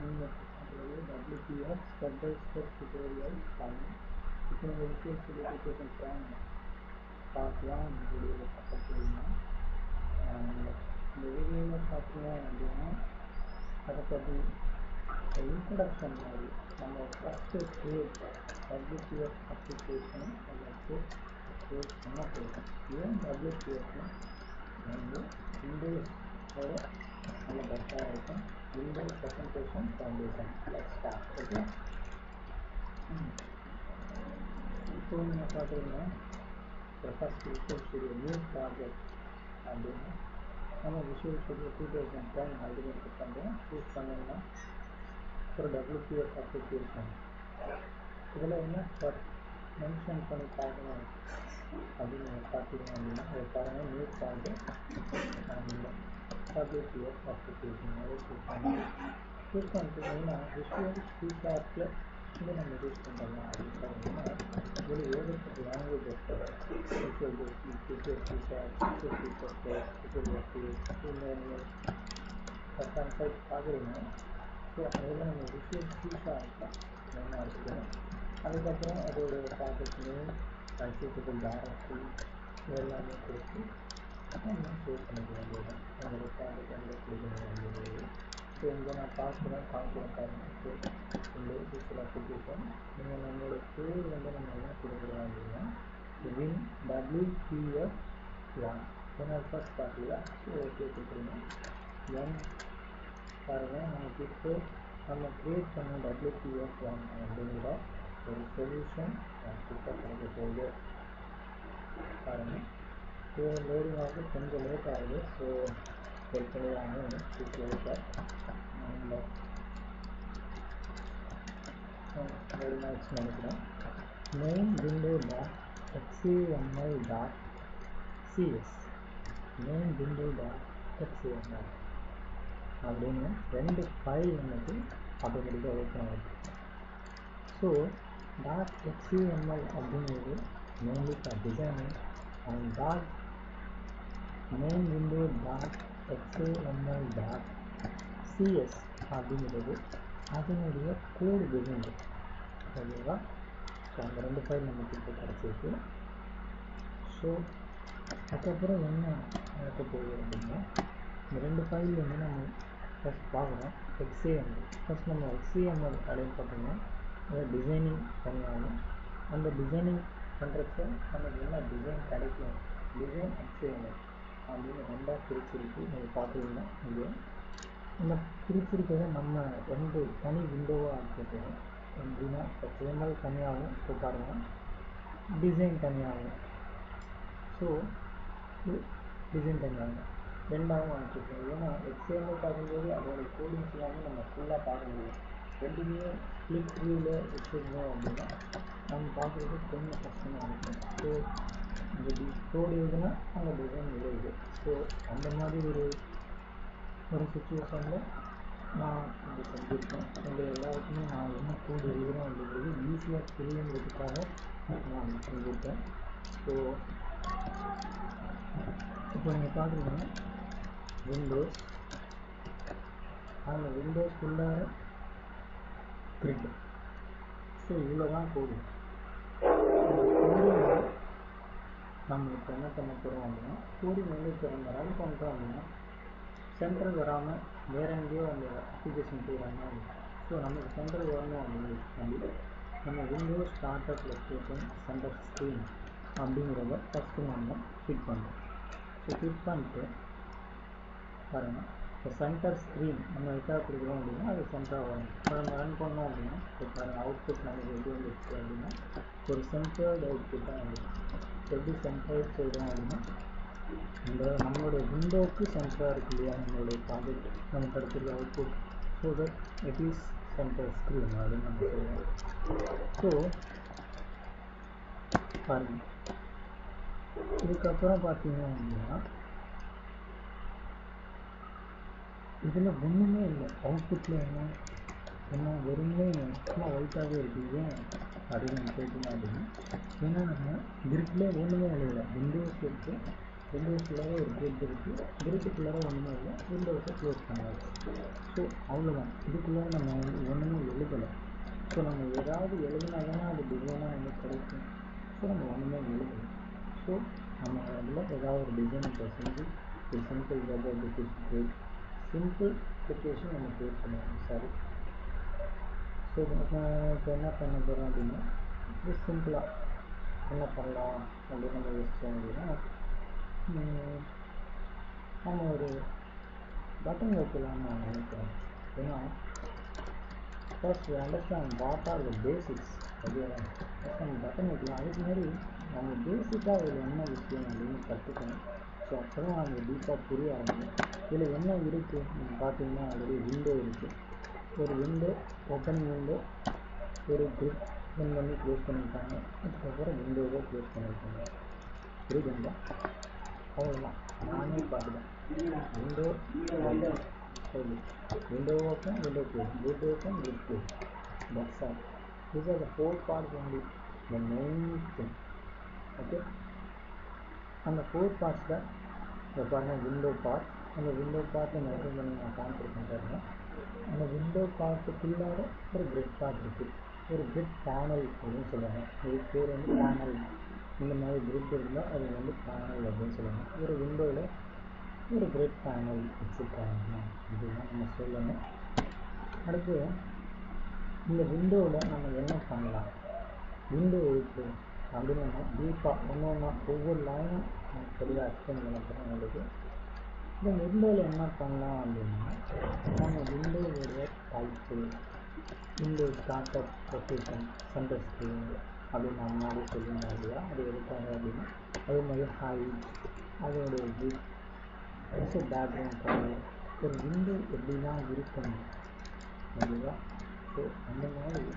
WPF step by step tutorial planning. இப்போ இந்த visual studio 2010 part 1 வீடியோவில் பார்க்க போகிறோம். இந்த வீடியோவில் பார்த்தீங்க அப்படின்னா அதை பற்றி இன்ட்ரடக்ஷன் மாதிரி நம்ம ஃபஸ்ட்டு WPF அப்ளிகேஷன் அதை க்ரியேட் பண்ண போகிறோம். ஏன் WPFனா வந்து விண்டோஸோட நல்ல பெட்டராக இருக்கும். Windows presentation foundation let's start. Okay, இப்போ நீங்கள் பார்க்குறீங்கன்னா first visual studio new project அப்படின்னா நம்ம விஷுவல் ஸ்டுடியோ 2010 அப்படின்னு பண்ணுறோம். சூஸ் பண்ணிங்கன்னா ஒரு WPF அப்ளிகேஷன் இதில் என்ன மென்ஷன் பண்ணி பார்க்கணும் அப்படின்னு நீங்கள் பார்த்தீங்க அப்படின்னா அதை பாருங்கள். New project WPF application choose பண்ணிட்டீங்கன்னா விஷுவல் C#ல் வந்து நம்ம யூஸ் பண்ணுறோம் அப்படின்னு பார்த்தீங்கன்னா இதில் ஏகப்பட்ட languages Visual Basic, visual C#, பார்க்குறீங்க. ஸோ அதில் நம்ம விஷுவல் C# மெயினாக எடுத்துக்கணும். அதுக்கப்புறம் அதோட ப்ராஜெக்ட் நேம், சூட்டபிள் டைரக்டரி எல்லாமே கொடுத்து நம்ம சேவ் பண்ணிக்க வேண்டியது நம்மளோட ப்ராஜெக்ட் எங்கே கொடுக்கணும் அப்படிங்கிறது. ஸோ இங்கே நான் பார்க்குறேன் பாருங்கள். ஸோ இந்த விஷுவல் அப்ளிகேஷன் நீங்கள் நம்மளோட பேர் வந்து நம்ம என்ன கொடுக்குறோம் அப்படின்னா WPF1 ஏன்னா ஃபர்ஸ்ட் பார்க்கலையா. ஸோ ஓகே கொடுக்குறீங்க. என் பாருங்கள் நமக்கு இப்போ நம்ம க்ரியேட் பண்ண WPF1 அப்படிங்கிற ஒரு சொல்யூஷன் கிட்ட கிடைக்க போகுது. பாருங்கள் லோடிங் ஆகுது, கொஞ்சம் லேட் ஆகுது. ஸோ வெயிட் பண்ணி வாங்க லேட்டாக லோடிங் ஆகிடுச்சு நினைக்கிறேன். Main window dot XAML dot CS main window dot XAML அப்படின்னு 2 ஃபைல் எனக்கு ஆட்டோமேட்டிக்காக ஓப்பன் ஆகிருக்கு. ஸோ டாட் XAML அப்படிங்கிறது mainly for designing and dot main window dot XAML dot CS அப்படிங்கிறது அதனுடைய கோடு டிசைன். ஓகேவா. ஸோ அந்த 2 ஃபைல் நமக்கு இப்போ கிடச்சிருக்கு. ஸோ அதுக்கப்புறம் என்ன நடக்க போகுது அப்படின்னா இந்த 2 ஃபைல் வந்து நம்ம ஃபஸ்ட் பார்க்குறோம். XAML ஃபஸ்ட் நம்ம XAML அப்படின்னு பார்த்தோம்னா அதை டிசைனிங் பண்ணாலும் அந்த டிசைனிங் பண்ணுறப்ப நமக்கு என்ன டிசைன் கிடைக்கும், டிசைன் XAML அப்படின்னு 2ஆக பிரிச்சிருக்கு. நீங்கள் பார்க்குறீங்கன்னா இங்கே இந்த பிரிச்சிருக்கிறத நம்ம 2 தனி விண்டோவாக ஆக்கிட்டோம். எப்படின்னா XAML தனியாகவும் இப்போ பாருங்கள் டிசைன் தனியாகவும். ஸோ டிசைன் தனியாகவும் 2ஆகவும் ஆக்கிட்டோம். ஏன்னா XAML பார்க்கும்போது அதோட கோடிங்ஸ் எல்லாமே நம்ம ஃபுல்லாக பார்க்க முடியும். ரெண்டுமே ஸ்ப்ளிட் வியூவில் வச்சுருந்தோம் அப்படின்னா நம்ம பார்க்குறது கொஞ்சம் கஷ்டமாக இருக்கும். ஸோ இந்த கோடு எழுதுனா அந்த டிசைன் எழுதுது. ஸோ அந்த மாதிரி ஒரு சுச்சுவேஷனில் நான் இங்கே செஞ்சுருக்கேன். உங்கள் எல்லாருக்குமே நான் என்ன கோடு எழுதுகிறேன் அப்படிங்கிறது ஈஸியாக தெரியுங்கிறதுக்காக நான் அப்படி செஞ்சுருக்கேன். ஸோ இப்போ நீங்கள் பார்க்குறீங்கன்னா விண்டோஸ் அந்த விண்டோஸ்குள்ளார கிரிட். ஸோ இவ்வளோ தான் கோடு. கோடிங் நம்ம இப்போ என்ன பண்ண போகிறோம் அப்படின்னா கோடிங் வந்து இப்போ நம்ம ரன் பண்ணுறோம் அப்படின்னா சென்ட்ரல் வராமல் வேறு எங்கேயோ அந்த அப்ளிகேஷன் போய் ரன் ஆகும். ஸோ நமக்கு சென்ட்ரல் வரணும் அப்படின்னு நம்ம Windows startup location centre screen அப்படிங்கிறத ஃபஸ்ட்டு நம்ம கிளிக் பண்ணுறோம். ஸோ கிளிக் பண்ணிட்டு பாருங்கள் இப்போ சென்டர் ஸ்க்ரீன் நம்ம எதாக கொடுக்குறோம் அப்படின்னா அது சென்டராக வரும். இப்போ நம்ம ரன் பண்ணோம் அப்படின்னா இப்போ பாருங்கள் அவுட்புட் நமக்கு எப்படி வந்துருக்கு அப்படின்னா ஒரு சென்டர்டு அவுட்புட்டாக வந்துருக்கு. எப்படி சென்டர்டு சொல்கிறோம் அப்படின்னா இந்த நம்மளோட விண்டோவுக்கு சென்டராக இருக்கு இல்லையா நம்மளுடைய ப்ராஜெக்ட் நமக்கு கிடைச்சிருக்க output. So that it is centre screen அப்படின்னு நம்ம சொல்லுவோம். ஸோ பாருங்கள் இதுக்கப்புறம் பார்த்தீங்க அப்படின்னா இதில் ஒன்றுமே இல்லை. அவுட்புட்டில் என்ன வெறுமே சும்மா ஒயிட்டாகவே இருக்குது. ஏன் அப்படின்னு நம்ம கேட்டோம் அப்படின்னா ஏன்னா நம்ம கிரிட்லேயே ஒன்றுமே எழுதலை. விண்டோஸ் இருக்குது, விண்டோஸ்குள்ளார ஒரு கிரிட் இருக்குது, கிரிட்டுக்குள்ளார ஒன்றுமே இல்லை, விண்டோஸை க்ளோஸ் பண்ணியாச்சு. ஸோ அவ்வளோதான். இதுக்குள்ளார நம்ம ஒன்றுமே எழுதலை. ஸோ நம்ம ஏதாவது எழுதினா தானே அது டிசைனாக வந்து கிடைக்கும். ஸோ நம்ம ஒன்றுமே எழுதலை. ஸோ நம்ம அதில் ஏதாவது ஒரு டிசைன் இப்போ செஞ்சு ஒரு சிம்பிள் வெப் அப்ளிகேஷன் நம்ம க்ரியேட் பண்ணுவோம். சரி, ஸோ இப்போ என்ன பண்ண போகிறோம் அப்படின்னா, இது சிம்பிளாக என்ன பண்ணலாம் அப்படின்னு நம்ம யோசித்தோம் அப்படின்னா, நம்ம ஒரு பட்டன் வைக்கலாம்னு நான் நினைக்கிறேன். ஏன்னா first we understand what are the basics. ஓகேவா? ஃபர்ஸ்ட் நம்ம பட்டன் வைக்கலாம். அதுக்கு மாதிரி நம்ம பேசிக்காக இதில் என்ன விஷயம் அப்படின்னு கற்றுக்கணும். ஸோ அப்போ தான் நமக்கு டீப்பாக புரிய ஆரம்பிக்கும். இதில் என்ன இருக்குது நீங்கள் பார்த்தீங்கன்னா, ஆல்ரெடி விண்டோ இருக்குது. ஒரு விண்டோ, ஓப்பனிங் விண்டோ, ஒரு கிரிட் ஓப்பன் பண்ணி க்ளோஸ் பண்ணியிருக்காங்க. அதுக்கப்புறம் விண்டோவை க்ளோஸ் பண்ணியிருக்காங்க. புரியுதுங்களா? அவ்வளோதான், நானே பார்த்துட்டேன். Window window open, window close, grid open, grid close. That's all. These are the 4 parts only, the main thing. Okay, and the 4 parts that the window part, and the window part and measure பண்ணி நான் காமிச்சிருக்கேன் பாருங்க. அந்த window பார்ட்டுக்குள்ளார ஒரு grid part இருக்குது, ஒரு grid panel அப்படின்னு சொல்லுவாங்க. இது பேர் வந்து பேனல். இந்த மாதிரி கிரிட் இருந்தால் அது வந்து பேனல் அப்படின்னு சொல்லுவாங்க. ஒரு விண்டோவில் ஒரு கிரிட் பேனல் வச்சுருக்காங்க அப்படின்னா நம்ம சொல்லணும். அடுத்து இந்த விண்டோவில் நம்ம என்ன பண்ணலாம், விண்டோ இருக்குது அப்படின்னு நம்ம டீப்பாக ஒன்று ஒவ்வொரு லைனும் நம்ம தெளிவாக எக்ஸ்பிளைன் பண்ண போகிறோம் உங்களுக்கு. இந்த விண்டோவில் என்ன பண்ணலாம் அப்படின்னா, நம்ம விண்டோவோடைய type, window start up location, centre screen அப்படின்னு நான் முன்னாடி சொல்லியிருந்தேன் இல்லையா, அது எதுக்காக அப்படின்னா அதே மாதிரி ஹைட், அதோடைய வித், ஸோ பேக்ரவுண்ட் கலர், ஒரு விண்டோ எப்படிலாம் இருக்கணும். ஓகேவா? ஸோ அந்த மாதிரி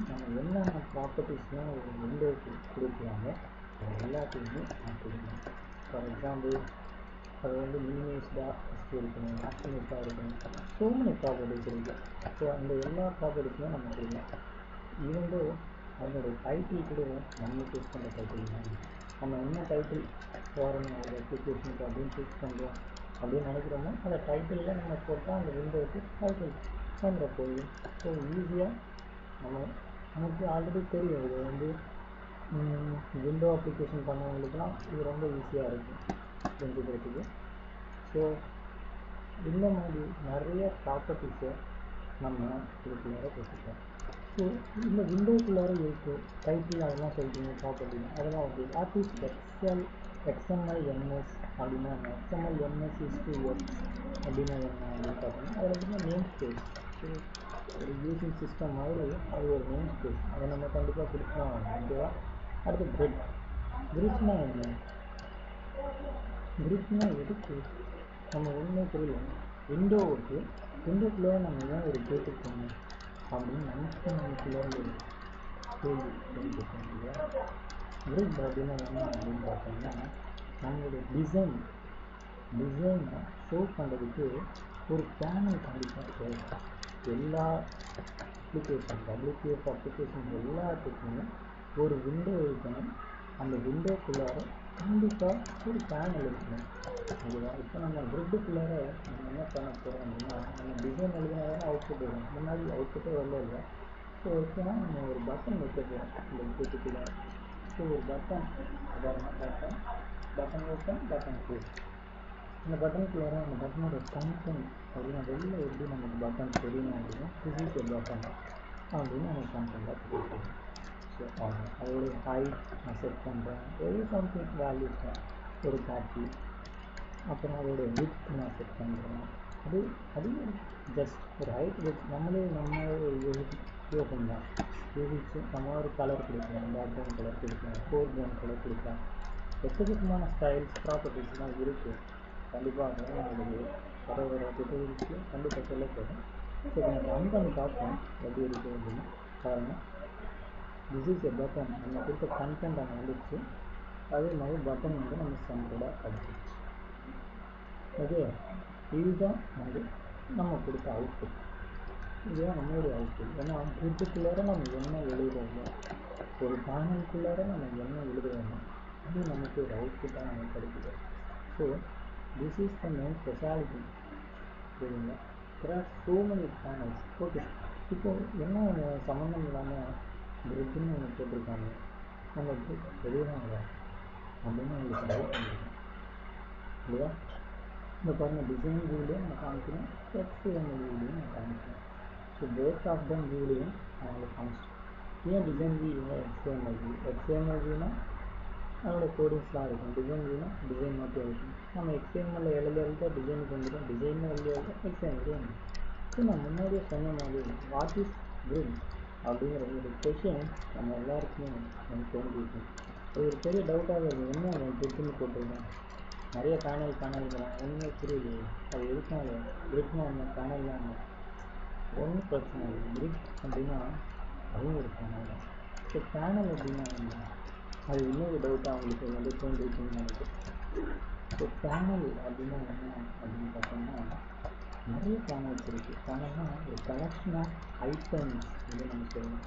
நம்ம என்னென்ன ப்ராப்பர்ட்டிஸ்லாம் ஒரு விண்டோவுக்கு கொடுக்கலாமோ அது எல்லாத்தையுமே நான் கொடுக்கணும். ஃபார் எக்ஸாம்பிள், அது வந்து மினிமைஸ்டாக ஃபஸ்ட்டு இருக்கணும், மேக்ஸிமைஸ்டாக இருக்கணும், ஸோ மெனி ப்ராப்பர்ட்டிஸ் இருக்குது. ஸோ அந்த எல்லா ப்ராப்பர்ட்டிஸுமே நம்ம கொடுக்கலாம். ஈவன் தோ அதனுடைய டைட்டில் கூட நம்ம சூஸ் பண்ணுற டைட்டில் தான். நம்ம என்ன டைட்டில் போகிறோம் ஒரு அப்ளிகேஷனுக்கு அப்படின்னு சூஸ் பண்ணுறோம் அப்படின்னு நினைக்கிறோமோ அந்த டைட்டிலில் நம்ம போட்டால் அந்த விண்டோவுக்கு டைட்டில் வந்துட போகுது. ஸோ ஈஸியாக நமக்கு ஆல்ரெடி தெரியும். இது வந்து விண்டோ அப்ளிகேஷன் பண்ணவங்களுக்குலாம் இது ரொம்ப ஈஸியாக இருக்கும் புரிஞ்சுக்கிறதுக்கு. ஸோ இந்த மாதிரி நிறைய ப்ராப்பர்ட்டிஸை நம்ம இதுக்குள்ளார கொடுத்துட்டோம். ஸோ இந்த விண்டோக்குள்ளார இருக்குது டைட்டில், அதெல்லாம் சொல்லிட்டீங்க, ப்ராப்பர்ட்டி அதெல்லாம் ஓகே. வாட் இஸ் XML/MS அப்படின்னா XML/MS is அப்படின்னா என்ன அப்படின்னு பார்த்தீங்கன்னா, அதில் வந்து நேம் ஸ்பேஸ். ஸோ ஒரு யூசிங் சிஸ்டம் மாதிரி அது ஒரு நேம் ஸ்பேஸ், அதை நம்ம கண்டிப்பாக கொடுக்கலாம். ஓகேவா? அடுத்து கிரிட்னா என்ன? கிரிட்னா எதுக்கு நம்ம ஒன்றுமே புரியல. விண்டோவுக்கு விண்டோக்குள்ளே நம்ம ஏன் ஒரு கேட்டு போகணும் அப்படின்னு நமக்குள்ளே ஒரு கேள்வி தெரிஞ்சுக்கணும் இல்லையா? கிரிட் அப்படின்னா என்ன அப்படின்னு பார்த்தோம்னா, நம்மளுடைய டிசைனை ஷோ பண்ணுறதுக்கு ஒரு பேனல் கண்டிப்பாக தேவை. எல்லா அப்ளிகேஷன் WPF அப்ளிகேஷன் எல்லாத்துக்குமே ஒரு விண்டோ இருக்கணும். அந்த விண்டோக்குள்ளார கண்டிப்பாக ஒரு பேனல் இருக்கணும். ஓகேவா? இப்போ நம்ம கிரிட்டுக்குள்ளார நம்ம என்ன பண்ண போகிறோம் அப்படின்னா, நம்ம டிசைன் எழுதினாலும் அவுட்புட் வரும். முன்னாடி அவுட்புட்டே வரல இல்லை. ஸோ ஓகேனா நம்ம ஒரு பட்டன் வைக்க போகிறோம் இந்த கிரிட்டுக்குள்ளார. ஸோ ஒரு பட்டன் ஓப்பன், பட்டன் க்ளோஸ். அந்த பட்டனுக்குள்ளார அந்த பட்டனோட கண்டென்ட் அப்படின்னா வெளில எப்படி நமக்கு பட்டன் தெரியணும் அப்படின்னா, திஸ் இஸ் எ பட்டன் அப்படின்னு நம்ம கண்டென்ட்டாக கொடுக்கணும். ஸோ அதோடைய ஹைட் நான் செட் பண்ணுறேன், ஏதோ சம்திங் வேல்யூஸ் தான், ஒரு 30. அப்புறம் அதோடைய வித் நான் செட் பண்ணுறேன். அது ஜஸ்ட் ஒரு ஹைட் வித் நம்ம யோகம் தான். யோசிச்சு நம்ம ஒரு கலர் கொடுக்கலாம், பேக்ரவுண்ட் கலர் கொடுக்கலாம், ஃபோர்க்ரவுண்ட் கலர் கொடுக்கலாம். எக்கச்சக்கமான ஸ்டைல்ஸ் ப்ராப்பர்ட்டிஸ்லாம் இருக்குது. கண்டிப்பாக அதெல்லாம் உங்களுக்கு வர டியூட்டோரியல்ஸ்க்கு கண்டிப்பாக சொல்ல போகிறேன். ஸோ நான் ரன் பண்ணி பார்ப்போம் எப்படி இருக்குது அப்படின்னு. பாருங்கள், திஸ் இஸ் எ பட்டன். நம்ம கொடுத்த கண்டென்ட் அங்கே வந்துடுச்சு. அதே மாதிரி பட்டன் வந்து நம்ம சென்டர்டாக கிடச்சிடுச்சு. ஓகே, இதுதான் வந்து நம்ம கொடுத்த அவுட்புட். இதுதான் நம்மளுடைய அவுட்புட். ஏன்னா கிரிட்டுக்குள்ளார நம்ம என்ன எழுதுகிறோமோ, ஒரு பேனலுக்குள்ளார நம்ம என்ன எழுதுகிறோமோ அது நமக்கு ஒரு அவுட்புட்டாக நமக்கு கிடைக்குது. So this is the main speciality. சரிங்களா? there are so many channels. Okay, இப்போ என்ன சம்மந்தம் இல்லாமல் கிரிட்னு ஒன்று போட்டிருக்காங்க, நம்ம கிரிட் வெளியிடாங்க அப்படின்னு உங்களுக்கு டவுட் வந்துருக்கோம் இல்லையா? இந்த பாருங்கள், டிசைன் வியூலையும் நான் காமிக்கிறேன், HTML வியூலையும் நான் காமிக்கிறேன். ஸோ போத் ஆஃப் தம் வியூலையும் நான் உங்களுக்கு காமிச்சிட்டேன். ஏன் டிசைன் வியூ, ஏன் HTML வியூ? HTML வியூனா அதோட கோடிங்ஸ்லாம் இருக்கும், டிசைன் வியூனா டிசைன் மட்டும் இருக்கும். நம்ம HTML எழுத டிசைனுக்கு வந்துடும், டிசைன் எழுத HTML வந்துடும். ஸோ நான் முன்னாடியே சொன்ன மாதிரி வாட் இஸ் கிரிட் அப்படிங்கிற ஒரு கொஷின் நம்ம எல்லாருக்குமே நம்ம தோன்றிருக்கோம். அது ஒரு பெரிய டவுட்டாக இருக்குது, என்ன நம்ம கிரிட்னு போட்டிருக்கோம், நிறைய பேனல்களாம் ஒன்றுமே புரியுது, அது எதுக்காக கிரிட்னா என்ன, பேனல்லாம் என்ன? ஒன்றும் பிரச்சனை இல்லை. கிரிட் அப்படின்னா அதுவும் ஒரு பேனல் தான். ஸோ பேனல் அப்படின்னா என்ன, அது இன்னொரு டவுட்டாக அவங்களுக்கு வந்து தோன்றிருக்குன்னு நினைக்கிறேன். ஸோ பேனல் அப்படின்னா என்ன அப்படின்னு பார்த்தோம்னா, நிறைய பேனல்ஸ் இருக்குது. பேனல்னால் ஒரு கலெக்ஷன் ஆஃப் ஐட்டம்ஸ் அப்படின்னு நம்ம சொல்லணும்.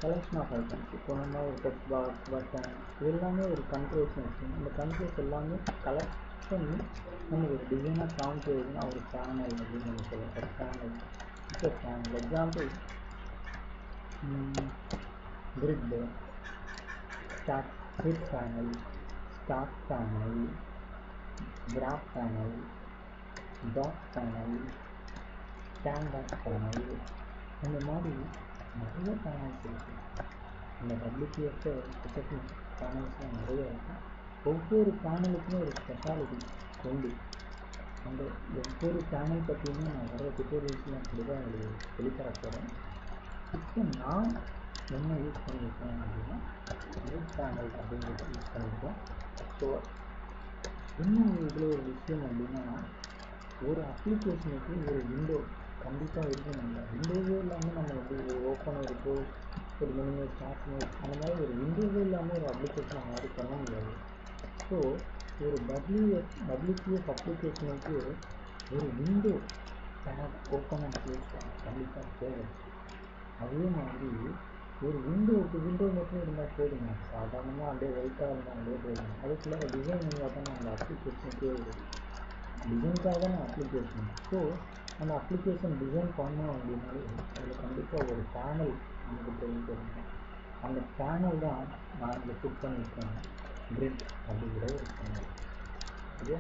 Collection of items. இப்போ நம்ம ஒரு டெக்ஸ்ட் பாக்ஸ், பட்டன், இது எல்லாமே ஒரு கண்ட்ரோல்ஸ் வச்சுக்கணும். இந்த கண்ட்ரோல்ஸ் எல்லாமே கலெக்ட் பண்ணி நம்ம ஒரு டிசைனாக காமிக்கிறதுனா ஒரு பேனல் அப்படின்னு நம்ம சொல்லலாம். ஒரு பேனல். இப்போ panel example grid, script panel, start panel, graph panel, dot panel, canvas panel, இந்த மாதிரி நிறைய பேனல்ஸ் இருக்குது. இந்த WPF கிட்டத்தட்ட பேனல்ஸ்லாம் நிறைய இருக்குது. ஒவ்வொரு பேனலுக்குமே ஒரு ஸ்பெஷாலிட்டி உண்டு. அந்த ஒவ்வொரு பேனல் பற்றியுமே நான் நிறைய டுட்டோரியல்ஸ்லாம் கண்டிப்பாக உங்களுக்கு சொல்லித்தர போகிறேன். இப்போ நான் என்ன யூஸ் பண்ணியிருக்கேன் அப்படின்னா கிரிட் பேனல் அப்படிங்கிறத யூஸ் பண்ணியிருக்கேன். ஸோ இன்னும் இதில் ஒரு விஷயம் அப்படின்னா, ஒரு அப்ளிகேஷனுக்கு ஒரு விண்டோ கண்டிப்பாக இருக்கணும். விண்டோவே இல்லாமல் நம்ம எப்படி ஒரு ஓப்பன், ஒரு க்ளோஸ், ஒரு மெனு, ஸ்டார்ட் மெனு, அந்த மாதிரி ஒரு விண்டோவே இல்லாமல் ஒரு அப்ளிகேஷன் மாதிரி பண்ண முடியாது. ஸோ ஒரு WPF அப்ளிகேஷனுக்கு ஒரு window tab, open and close கண்டிப்பாக தேவை. அதே மாதிரி ஒரு விண்டோ மட்டும் இருந்தால் போதுங்க, சாதாரணமாக அப்படியே ஒயிட்டாக இருந்தால் அப்படியே போதும். அதுக்குள்ளே டிசைன் இருந்தால் தானே அந்த அப்ளிகேஷனுக்கே ஒரு டிசைனுக்காக தான் அப்ளிகேஷன். ஸோ அந்த அப்ளிகேஷன் டிசைன் பண்ணோம் அப்படின்னாலே அதில் கண்டிப்பாக ஒரு பேனல் நமக்கு தேவைப்படுங்க. அந்த பேனல் தான் நான் இதில் புக் பண்ணியிருக்கேன், கிரிட் அப்படிங்கிற ஒரு பேனல். ஓகே,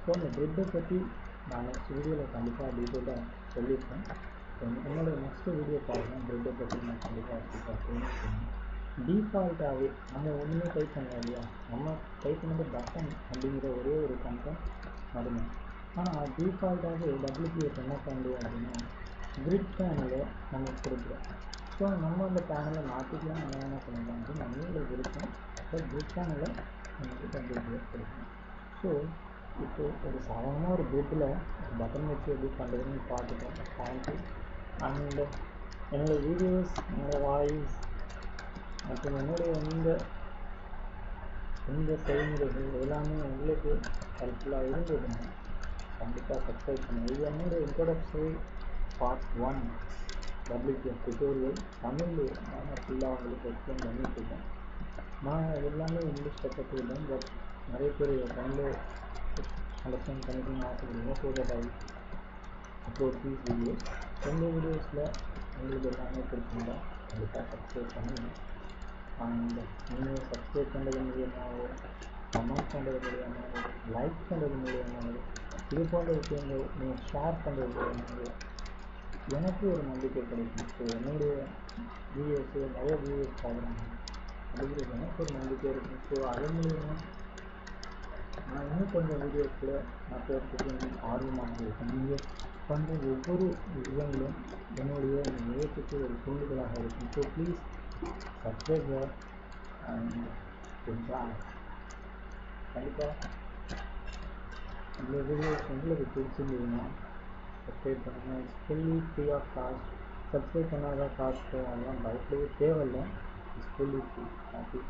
ஸோ அந்த கிரிட்டை பற்றி நான் நெக்ஸ்ட் வீடியோவில் கண்டிப்பாக டீட்டெயிலாக சொல்லியிருக்கேன். என்னோட நெக்ஸ்ட் வீடியோ பாருங்கள், கிரிட்டை பற்றி நான் கண்டிப்பாக சொல்லியிருக்கேன். டிஃபால்ட்டாகவே நம்ம ஒன்றுமே டைப் பண்ணலாம் இல்லையா, நம்ம டைப் பண்ணது பட்டன் அப்படிங்கிற ஒரே ஒரு கண்டென்ட் மட்டும்தான். ஆனால் டிஃபால்ட்டாகவே WPF என்ன பண்ணுறோம் அப்படின்னா கிரிட் பேனலை நம்ம கொடுக்குறோம். ஸோ நம்ம அந்த பேனலை மாற்றிக்கலாம், நம்ம என்ன பண்ணலாம் அப்படின்னு நம்மளுக்கு இருக்கும். ஸோ கிரிட் பேனலை நமக்கு WPF கொடுக்கணும். ஸோ இப்போது ஒரு சாதாரணமாக ஒரு கிரிட்டில் பட்டன் வச்சு எப்படி பண்ணுறதுன்னு பார்த்துட்டோம். தேங்க்யூ. அண்ட் என்னோடய வீடியோஸ், என்னோடய வாய்ஸ் மற்றும் என்னுடைய இந்த செயல்முறைகள் எல்லாமே உங்களுக்கு ஹெல்ப்ஃபுல்லாக இருந்ததுன்னா கண்டிப்பாக சப்ஸ்கிரைப் பண்ணுங்கள். இது என்னோடய இன்ட்ரோடக்ஷரி பார்ட் 1 WPF டுட்டோரியல். தமிழில் நான் ஃபுல்லாக உங்களுக்கு எக்ஸ்பிளைன் பண்ணிட்டுருக்கேன். நான் எல்லாமே இங்கிலீஷில் கற்றுக்கிட்டேன், பட் நிறைய பேர் தமிழில் அண்டர்ஸ்டாண்ட் பண்ணிக்கணும்னு ஆசைப்படுங்க. So that I upload these videos. இந்த வீடியோஸில் உங்களுக்கு எல்லாமே பிடிச்சிருந்தா கண்டிப்பாக சப்ஸ்கிரைப் பண்ணுங்கள். அண்ட் நீங்கள் சப்ஸ்கிரைப் பண்ணுறது மூலியமாகவோ, கமெண்ட் பண்ணுறது மூலியமாகவோ, லைக் பண்ணுறது மூலியமாகவோ, இது போன்ற விஷயங்கள் நீங்கள் ஷேர் பண்ணுறது மூலியமாகவோ எனக்கு ஒரு நம்பிக்கை கிடைக்கும். ஸோ என்னுடைய வீடியோஸு நிறைய வீடியோஸ் பார்க்குறாங்க அப்படிங்கிறது எனக்கு ஒரு நம்பிக்கை இருக்கும். ஸோ அதன் மூலியமாக நான் இன்னும் கொஞ்சம் வீடியோஸில் நான் போகிறதுக்கு ஆர்வமாக இருக்கும். நீங்கள் பண்ணுற ஒவ்வொரு விஷயங்களும் என்னுடைய இந்த முயற்சிக்கு ஒரு தூண்டுதலாக இருக்கும். So please subscribe and enjoy. கண்டிப்பாக இந்த வீடியோஸ் உங்களுக்கு பிடிச்சிருந்ததுன்னா சப்ஸ்கிரைப் பண்ணுங்கள். It's fully free of cost. Subscribe பண்ணாத காஸ்ட்டு அதெல்லாம் பயப்படவே தேவையில்லை. It's fully free. தேங்க்யூ.